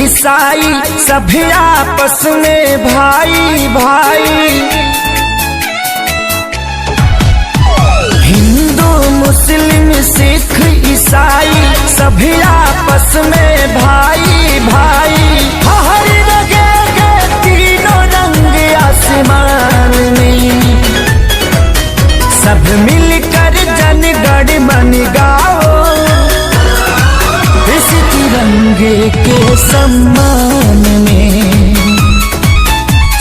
ईसाई सभी आपस में भाई भाई। हिंदू मुस्लिम सिख ईसाई सभी आपस में भाई भाई। हर जगह तीनों रंग आसमान में, सब मिलकर जन गण मन गाओ, इस तिरंगे के सम्मान में।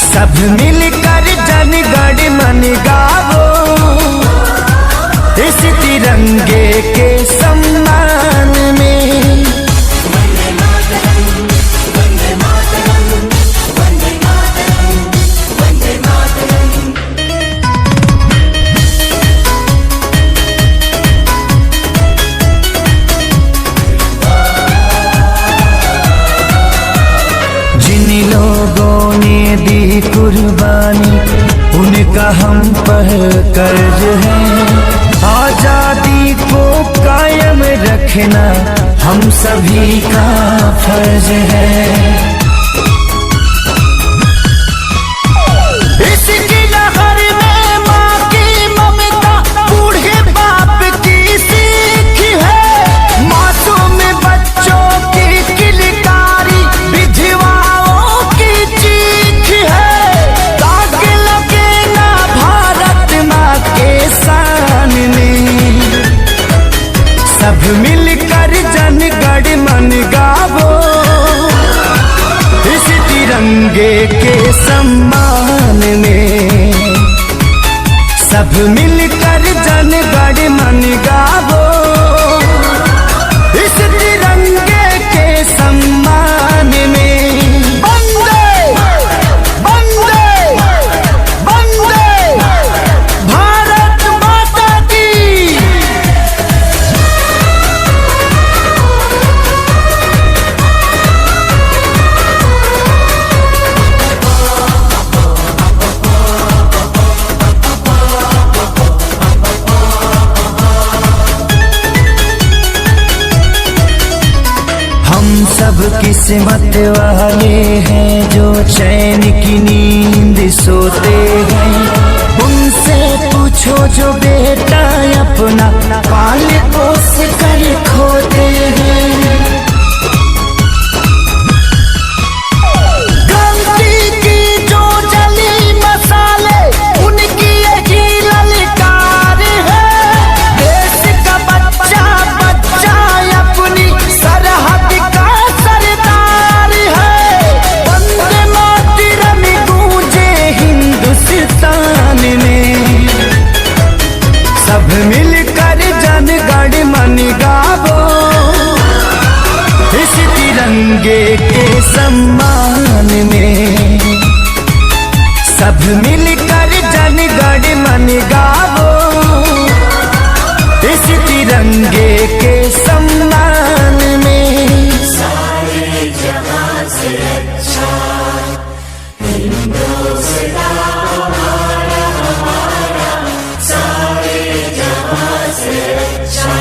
सब मिलकर जन गण मन गाओ, इस तिरंगे के सम्मान में। लोगों ने दी कुर्बानी, उनका हम पर कर्ज है। आजादी को कायम रखना हम सभी का फर्ज है। इसकी लहर में माँ की ममता, बूढ़े बाप की सीख है। मासूम बच्चों की किलकारी, विधवा सब मिलकर जन गण मन गावो, इस तिरंगे के सम्मान में। सब मिलकर जन गण मन गावो, इस तिरंगे के सम्मान में। वंदे वंदे वंदे भारत माता की। हम सब किस्मत वाले हैं जो चैन की नींद सोते हैं। उनसे पूछो जो बेटा अपना पाल पोस कर खोते हैं। क्रांति की जो जली मसाले, उनकी यही ललकार है। देश का बच्चा बच्चा अपनी सरहद का सरदार है। वंदे मातरम गूंजे हिंदुस्तान में। सब मिलकर जन गण मन गावो, इस तिरंगे के सम्मान में। सब मिलकर जन गण मन गावो, इस तिरंगे के सम्मान में। सारे जहां से अच्छा हिंदुस्तान हमारा, सारे जहां से अच्छा